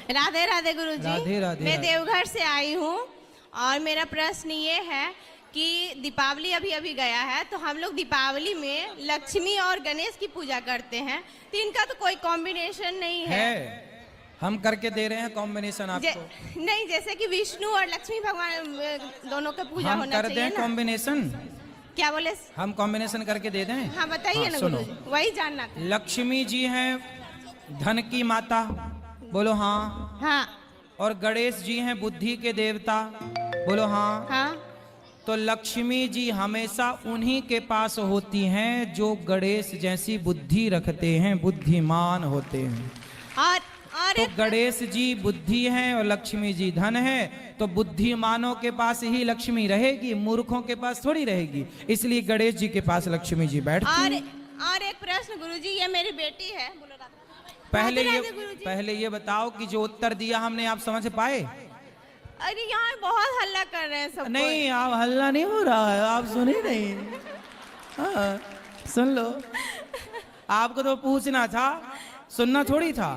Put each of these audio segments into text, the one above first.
राधे राधे गुरुजी। राधे राधे। मैं देवघर से आई हूँ और मेरा प्रश्न ये है कि दीपावली अभी अभी गया है, तो हम लोग दीपावली में लक्ष्मी और गणेश की पूजा करते हैं, तो इनका तो कोई कॉम्बिनेशन नहीं है। हम करके दे रहे हैं कॉम्बिनेशन आपको। नहीं, जैसे कि विष्णु और लक्ष्मी भगवान दोनों का पूजा हम होना कर चाहिए दें ना। कॉम्बिनेशन? क्या बोले? हम कॉम्बिनेशन करके दे दें? हाँ बताइए ना सुनो, गुरुजी, वही जानना था। लक्ष्मी जी हैं धन की माता, बोलो हाँ। हाँ। और गणेश जी हैं बुद्धि के देवता, बोलो हाँ। हाँ। तो लक्ष्मी जी हमेशा उन्हीं के पास होती हैं जो गणेश जैसी बुद्धि रखते हैं, बुद्धिमान होते हैं। और तो गणेश जी बुद्धि हैं और लक्ष्मी जी धन है, तो बुद्धिमानों के पास ही लक्ष्मी रहेगी, मूर्खों के पास थोड़ी रहेगी। इसलिए गणेश जी के पास लक्ष्मी जी बैठती हैं। और एक प्रश्न गुरुजी, ये मेरी बेटी है। बोलो पहले ये बताओ कि जो उत्तर दिया हमने आप समझ पाए? अरे यहाँ बहुत हल्ला कर रहे हैं सब। नहीं, आप हल्ला नहीं हो रहा है, आप सुने नहीं। हाँ, सुन लो। आपको तो पूछना था, सुनना थोड़ी था।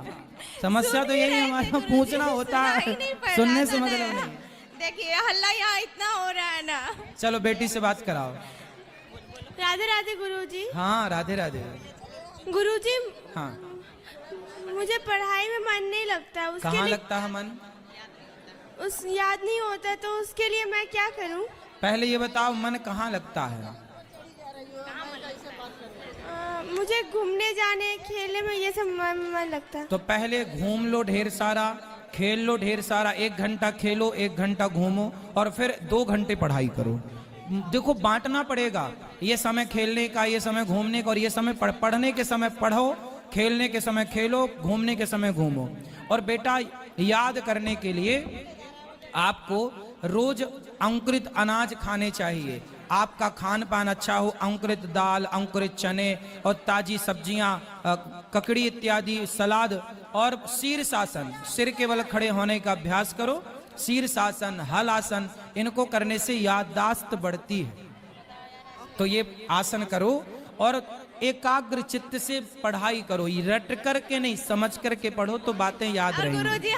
समस्या तो यही हमारा पूछना होता है, सुनने से मतलब नहीं। देखिए हल्ला यहाँ इतना हो रहा है ना। चलो बेटी से बात कराओ। राधे राधे गुरुजी। हाँ राधे राधे। गुरुजी, हाँ मुझे पढ़ाई में मन नहीं लगता। उसके कहाँ लिए लगता है मन? याद नहीं होता, तो उसके लिए मैं क्या करूं? पहले ये बताओ मन कहाँ लगता है? मुझे घूमने जाने खेलने में ये सब मन लगता है। तो पहले घूम लो ढेर सारा, खेल लो ढेर सारा। 1 घंटा खेलो, 1 घंटा घूमो और फिर 2 घंटे पढ़ाई करो। देखो बांटना पड़ेगा, ये समय खेलने का, ये समय घूमने का, और ये समय पढ़ने के समय पढ़ो, खेलने के समय खेलो, घूमने के समय घूमो। और बेटा याद करने के लिए आपको रोज अंकुरित अनाज खाने चाहिए। आपका खान पान अच्छा हो, अंकुरित दाल, अंकुरित चने और ताजी सब्जियां, ककड़ी इत्यादि, सलाद और शीर्षासन, सिर के बल खड़े होने का अभ्यास करो। शीर्षासन, हल आसन, इनको करने से याददाश्त बढ़ती है। तो ये आसन करो और एकाग्र चित्त से पढ़ाई करो, ये रट करके नहीं, समझ करके पढ़ो तो बातें याद रहेंगी। गुरुजी,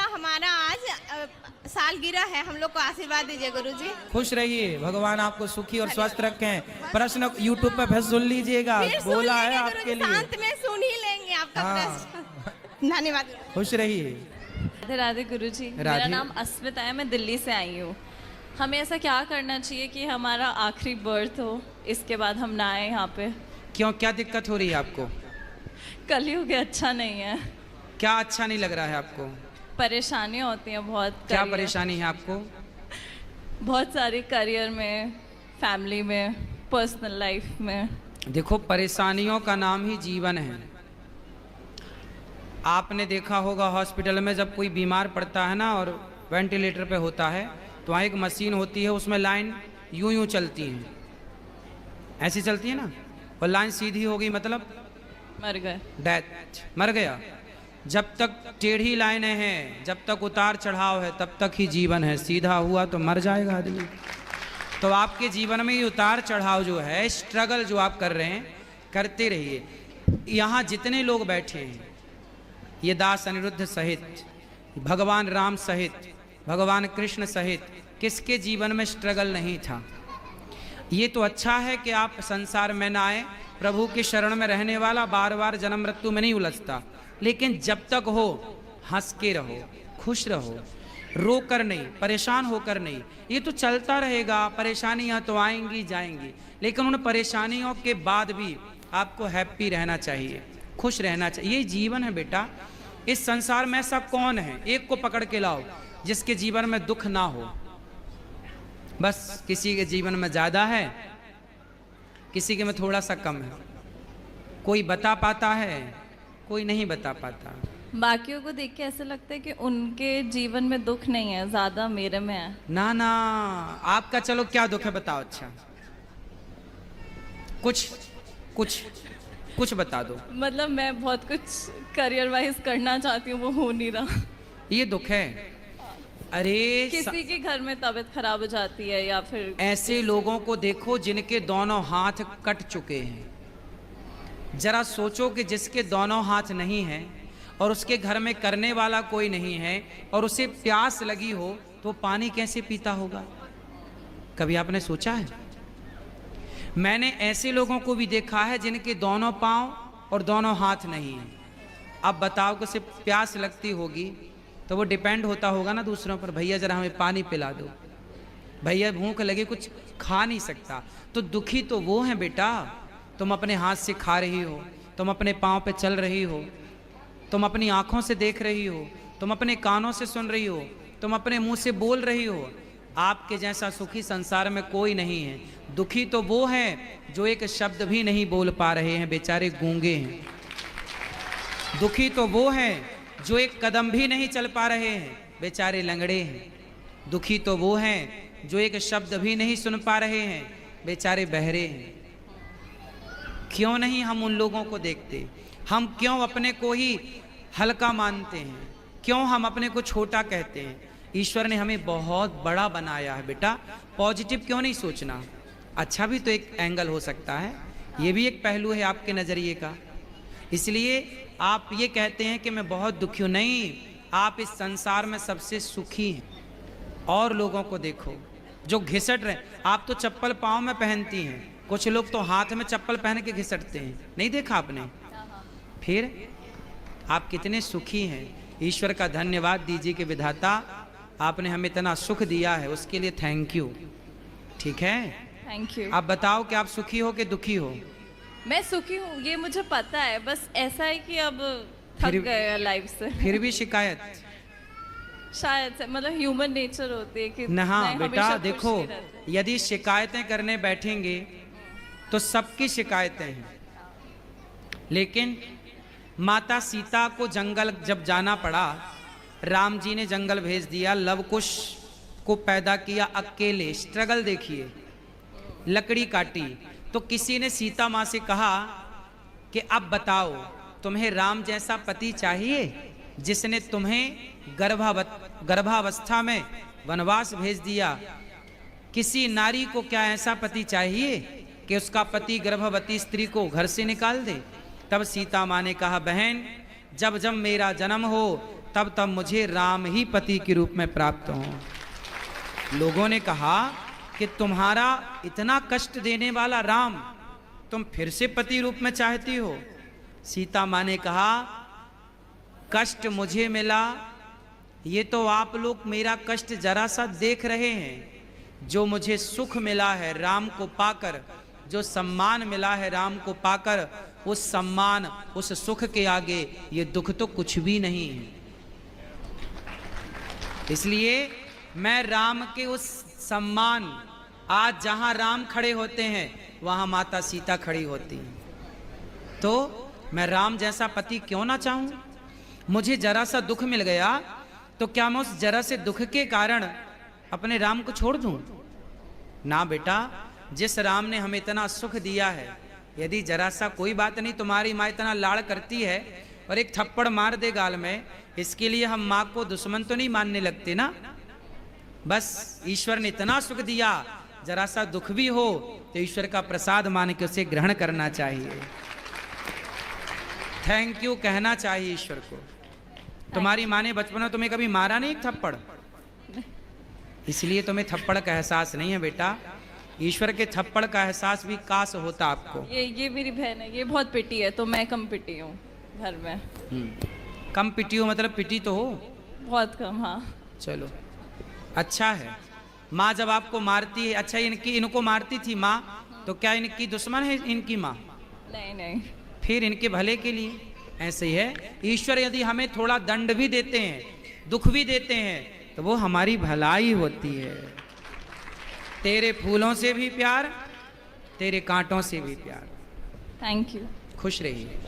हमारा आज सालगिरह है, हम लोग को आशीर्वाद दीजिए गुरुजी। खुश रहिए, भगवान आपको सुखी और स्वस्थ रखें। प्रश्न यूट्यूब पे फिर सुन लीजिएगा, बोला है आपके लिए। अंत में सुन ही लेंगे आपका प्रश्न। धन्यवाद। खुश रहिए। राधे राधे गुरुजी। मेरा नाम अस्मिता है, मैं दिल्ली से आई हूँ। हमें ऐसा क्या करना चाहिए कि हमारा आखिरी बर्थ हो, इसके बाद हम ना आए यहाँ पे? क्यों, क्या दिक्कत हो रही है आपको? कलयुग अच्छा नहीं है। क्या अच्छा नहीं लग रहा है आपको? परेशानियाँ होती हैं बहुत। क्या परेशानी है आपको? बहुत सारी, करियर में, फैमिली में, पर्सनल लाइफ में। देखो परेशानियों का नाम ही जीवन है। आपने देखा होगा हॉस्पिटल में जब कोई बीमार पड़ता है ना और वेंटिलेटर पे होता है, तो वहाँ एक मशीन होती है, उसमें लाइन यूं यूं चलती है, ऐसी चलती है ना, और लाइन सीधी हो गई मतलब मर गए, डेथ, मर गया। जब तक टेढ़ी लाइनें हैं, जब तक उतार चढ़ाव है, तब तक ही जीवन है। सीधा हुआ तो मर जाएगा आदमी। तो आपके जीवन में ये उतार चढ़ाव जो है, स्ट्रगल जो आप कर रहे हैं, करते रहिए। यहाँ जितने लोग बैठे हैं, ये दास अनिरुद्ध सहित, भगवान राम सहित, भगवान कृष्ण सहित, किसके जीवन में स्ट्रगल नहीं था? ये तो अच्छा है कि आप संसार में ना आए, प्रभु के शरण में रहने वाला बार बार जन्म मृत्यु में नहीं उलझता। लेकिन जब तक हो, हंस के रहो, खुश रहो, रो कर नहीं, परेशान होकर नहीं। ये तो चलता रहेगा, परेशानियां तो आएंगी जाएंगी, लेकिन उन परेशानियों के बाद भी आपको हैप्पी रहना चाहिए, खुश रहना चाहिए। ये जीवन है बेटा। इस संसार में ऐसा कौन है, एक को पकड़ के लाओ जिसके जीवन में दुख ना हो। बस किसी के जीवन में ज्यादा है, किसी के में थोड़ा सा कम है। कोई बता पाता है, कोई नहीं बता पाता। बाकियों को देख के ऐसा लगता है कि उनके जीवन में दुख नहीं है, ज्यादा मेरे में है। ना ना, आपका चलो क्या दुख है बताओ। अच्छा कुछ कुछ कुछ बता दो। मतलब मैं बहुत कुछ करियर वाइज करना चाहती हूँ, वो हो नहीं रहा। ये दुख है। अरे किसी के घर में तबीयत खराब हो जाती है, या फिर ऐसे लोगों को देखो जिनके दोनों हाथ कट चुके हैं। जरा सोचो कि जिसके दोनों हाथ नहीं हैं और उसके घर में करने वाला कोई नहीं है और उसे प्यास लगी हो तो पानी कैसे पीता होगा? कभी आपने सोचा है? मैंने ऐसे लोगों को भी देखा है जिनके दोनों पांव और दोनों हाथ नहीं हैं। अब बताओ कि उसे प्यास लगती होगी तो वो डिपेंड होता होगा ना दूसरों पर, भैया जरा हमें पानी पिला दो, भैया भूख लगी, कुछ खा नहीं सकता। तो दुखी तो वो हैं बेटा, तुम अपने हाथ से खा रही हो, तुम अपने पाँव पे चल रही हो, तुम अपनी आंखों से देख रही हो, तुम अपने कानों से सुन रही हो, तुम अपने मुंह से बोल रही हो। आपके जैसा सुखी संसार में कोई नहीं है। दुखी तो वो हैं जो एक शब्द भी नहीं बोल पा रहे हैं, बेचारे गूंगे हैं। दुखी तो वो हैं जो एक कदम भी नहीं चल पा रहे हैं, बेचारे लंगड़े हैं। दुखी तो वो हैं जो एक शब्द भी नहीं सुन पा रहे हैं, बेचारे बहरे हैं। क्यों नहीं हम उन लोगों को देखते? हम क्यों अपने को ही हल्का मानते हैं? क्यों हम अपने को छोटा कहते हैं? ईश्वर ने हमें बहुत बड़ा बनाया है बेटा। पॉजिटिव क्यों नहीं सोचना? अच्छा भी तो एक एंगल हो सकता है, ये भी एक पहलू है आपके नज़रिए का। इसलिए आप ये कहते हैं कि मैं बहुत दुखी हूँ, नहीं, आप इस संसार में सबसे सुखी हैं। और लोगों को देखो जो घिसट रहे, आप तो चप्पल पाँव में पहनती हैं, कुछ लोग तो हाथ में चप्पल पहन के घिसटते हैं, नहीं देखा आपने? फिर आप कितने सुखी हैं। ईश्वर का धन्यवाद दीजिए कि विधाता आपने हमें इतना सुख दिया है, उसके लिए थैंक यू। ठीक है, थैंक यू। आप बताओ कि आप सुखी हो कि दुखी हो? मैं सुखी हूँ, ये मुझे पता है, बस ऐसा है कि अब थक गए लाइफ से। फिर भी शिकायत? शायद से, मतलब ह्यूमन नेचर होती है कि नहा नहीं, बेटा हमेशा देखो, खुश नहीं रहते। यदि शिकायतें करने बैठेंगे तो सबकी शिकायतें हैं। लेकिन माता सीता को जंगल जब जाना पड़ा, राम जी ने जंगल भेज दिया, लव कुश को पैदा किया अकेले। स्ट्रगल देखिए, लकड़ी काटी। तो किसी ने सीता माँ से कहा कि अब बताओ, तुम्हें राम जैसा पति चाहिए जिसने तुम्हें गर्भावस्था में वनवास भेज दिया? किसी नारी को क्या ऐसा पति चाहिए कि उसका पति गर्भवती स्त्री को घर से निकाल दे? तब सीता माँ ने कहा, बहन, जब जब मेरा जन्म हो तब तब मुझे राम ही पति के रूप में प्राप्त हो। लोगों ने कहा कि तुम्हारा इतना कष्ट देने वाला राम तुम फिर से पति रूप में चाहती हो? सीता माँ ने कहा, कष्ट मुझे मिला, ये तो आप लोग मेरा कष्ट जरा सा देख रहे हैं। जो मुझे सुख मिला है राम को पाकर, जो सम्मान मिला है राम को पाकर, उस सम्मान उस सुख के आगे ये दुख तो कुछ भी नहीं है। इसलिए मैं राम के उस सम्मान, आज जहां राम खड़े होते हैं वहां माता सीता खड़ी होती हैं, तो मैं राम जैसा पति क्यों ना चाहूं? मुझे जरा सा दुख मिल गया तो क्या मैं उस जरा से दुख के कारण अपने राम को छोड़ दूं? ना बेटा, जिस राम ने हमें इतना सुख दिया है, यदि जरा सा कोई बात नहीं, तुम्हारी माँ इतना लाड़ करती है और एक थप्पड़ मार दे गाल में, इसके लिए हम माँ को दुश्मन तो नहीं मानने लगते ना। बस ईश्वर ने इतना सुख दिया, जरा सा दुख भी हो तो ईश्वर का प्रसाद मान के उसे ग्रहण करना चाहिए, थैंक यू कहना चाहिए ईश्वर को। तुम्हारी माँ ने बचपन में तुम्हें कभी मारा नहीं एक थप्पड़, इसलिए तुम्हें थप्पड़ का एहसास नहीं है बेटा। ईश्वर के थप्पड़ का एहसास भी काश होता आपको। ये मेरी बहन है, ये बहुत पिटी है, तो मैं कम पिटी हूँ घर में। कम पिटी हो मतलब पिटी तो हो? बहुत कम, हाँ। चलो अच्छा है। माँ जब आपको मारती है, अच्छा इनको मारती थी माँ, तो क्या इनकी दुश्मन है इनकी माँ? नहीं नहीं, फिर इनके भले के लिए। ऐसे ही है, ईश्वर यदि हमें थोड़ा दंड भी देते हैं, दुख भी देते हैं, तो वो हमारी भलाई होती है। तेरे फूलों से भी प्यार, तेरे कांटों से भी प्यार। Thank you. खुश रहिए।